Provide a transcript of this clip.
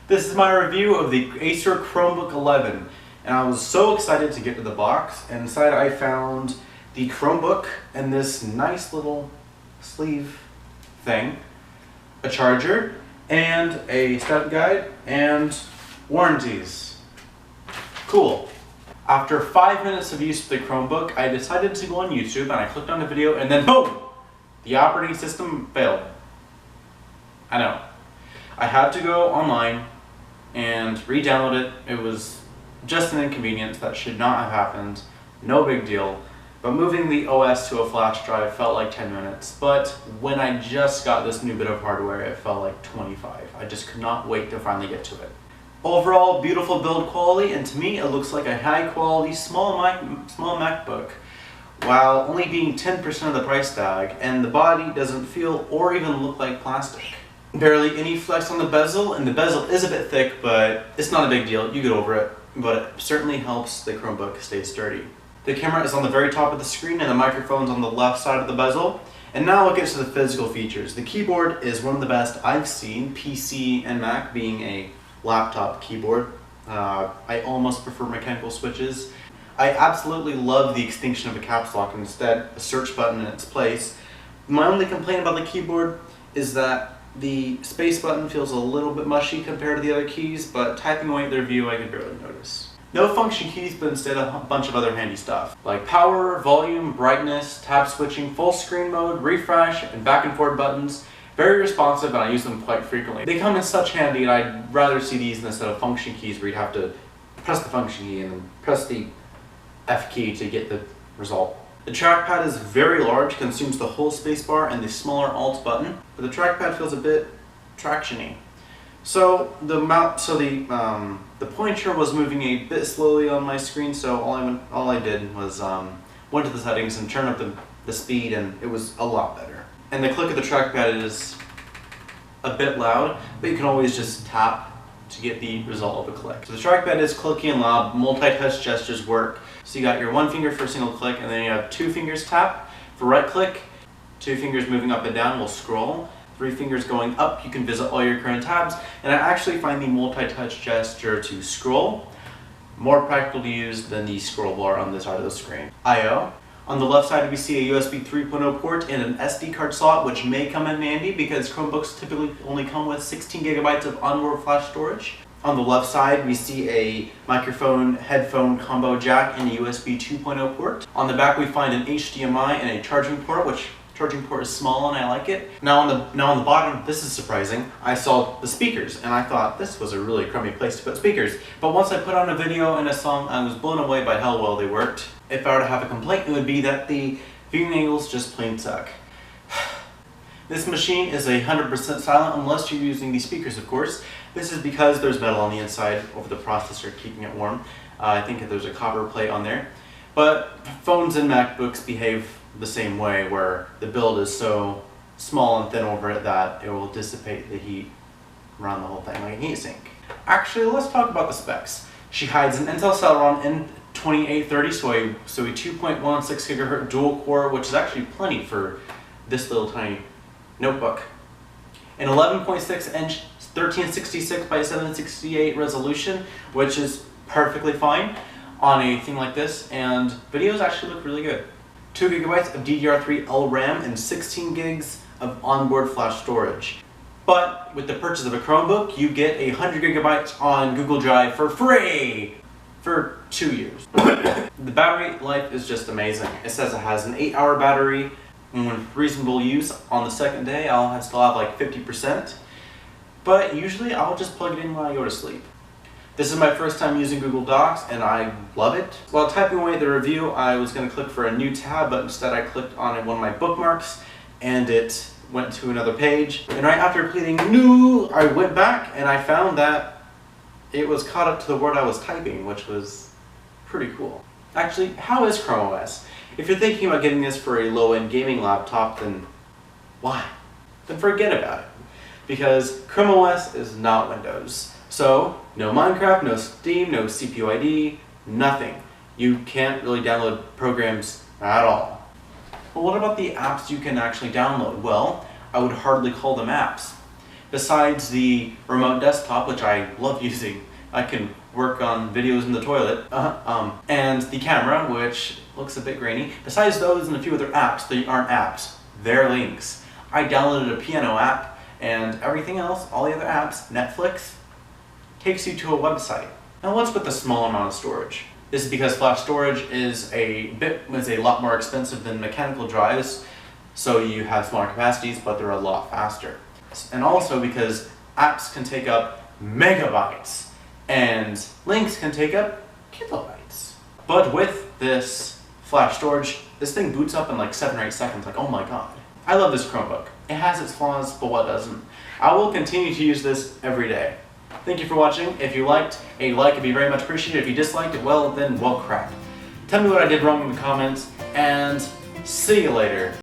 This is my review of the Acer Chromebook 11, and I was so excited to get to the box. And inside I found the Chromebook and this nice little sleeve thing, a charger, and a step guide, and warranties. Cool. After 5 minutes of use of the Chromebook, I decided to go on YouTube, and I clicked on the video, and then boom! The operating system failed. I know. I had to go online and re-download it. It was just an inconvenience that should not have happened. No big deal. But moving the OS to a flash drive felt like 10 minutes. But when I just got this new bit of hardware, it felt like 25. I just could not wait to finally get to it. Overall, beautiful build quality, and to me it looks like a high quality small MacBook, while only being 10% of the price tag, and the body doesn't feel or even look like plastic. Barely any flex on the bezel, and the bezel is a bit thick, but it's not a big deal, you get over it, but it certainly helps the Chromebook stay sturdy. The camera is on the very top of the screen and the microphone's on the left side of the bezel. And now we'll get to the physical features. The keyboard is one of the best I've seen, PC and Mac being a laptop keyboard. I almost prefer mechanical switches. I absolutely love the extinction of a caps lock and instead a search button in its place. My only complaint about the keyboard is that the space button feels a little bit mushy compared to the other keys, but typing away at their view I can barely notice. No function keys, but instead a bunch of other handy stuff, like power, volume, brightness, tab switching, full screen mode, refresh, and back and forth buttons. Very responsive, and I use them quite frequently. They come in such handy, and I'd rather see these instead of function keys where you'd have to press the function key and then press the F key to get the result. The trackpad is very large, consumes the whole spacebar and the smaller Alt button, but the trackpad feels a bit traction-y. So the pointer was moving a bit slowly on my screen, so all I did was went to the settings and turned up the speed, and it was a lot better. And the click of the trackpad is a bit loud, but you can always just tap to get the result of a click. So the trackpad is clicky and loud, multi-touch gestures work. So you got your one finger for a single click, and then you have 2 fingers tap. For right click, 2 fingers moving up and down will scroll. 3 fingers going up, you can visit all your current tabs. And I actually find the multi-touch gesture to scroll more practical to use than the scroll bar on this side of the screen. I/O. On the left side we see a USB 3.0 port and an SD card slot, which may come in handy because Chromebooks typically only come with 16 gigabytes of onboard flash storage. On the left side we see a microphone headphone combo jack and a USB 2.0 port. On the back we find an HDMI and a charging port, which charging port is small and I like it. Now on the bottom, this is surprising, I saw the speakers and I thought this was a really crummy place to put speakers. But once I put on a video and a song, I was blown away by how well they worked. If I were to have a complaint, it would be that the viewing angles just plain suck. This machine is 100% silent unless you're using the speakers, of course. This is because there's metal on the inside over the processor keeping it warm. I think there's a copper plate on there. But phones and MacBooks behave the same way, where the build is so small and thin over it that it will dissipate the heat around the whole thing like a heat sink. Actually, let's talk about the specs. She hides an Intel Celeron N2830, so a 2.16 GHz dual core, which is actually plenty for this little tiny notebook. An 11.6 inch 1366 by 768 resolution, which is perfectly fine on a thing like this, and videos actually look really good. 2 gigabytes of DDR3 RAM and 16 gigs of onboard flash storage. But with the purchase of a Chromebook, you get 100 gigabytes on Google Drive for free for 2 years. The battery life is just amazing. It says it has an 8-hour battery, and with reasonable use on the second day, I'll still have like 50%. But usually I'll just plug it in when I go to sleep. This is my first time using Google Docs and I love it. While typing away the review, I was going to click for a new tab, but instead I clicked on one of my bookmarks and it went to another page. And right after clicking new, I went back and I found that it was caught up to the word I was typing, which was pretty cool. Actually, how is Chrome OS? If you're thinking about getting this for a low-end gaming laptop, then why? Then forget about it. Because Chrome OS is not Windows. So, no Minecraft, no Steam, no CPU ID, nothing. You can't really download programs at all. But what about the apps you can actually download? Well, I would hardly call them apps. besides the remote desktop, which I love using. I can work on videos in the toilet, and the camera, which looks a bit grainy. Besides those and a few other apps, they aren't apps, they're links. I downloaded a piano app, and everything else, all the other apps, Netflix, takes you to a website. Now what's with the small amount of storage? This is because flash storage is a lot more expensive than mechanical drives, so you have smaller capacities, but they're a lot faster. And also because apps can take up megabytes, and links can take up kilobytes. But with this flash storage, this thing boots up in like 7 or 8 seconds, like oh my god. I love this Chromebook. It has its flaws, but what doesn't? I will continue to use this every day. Thank you for watching. If you liked, a like would be very much appreciated. If you disliked it, well crap. Tell me what I did wrong in the comments, and see you later.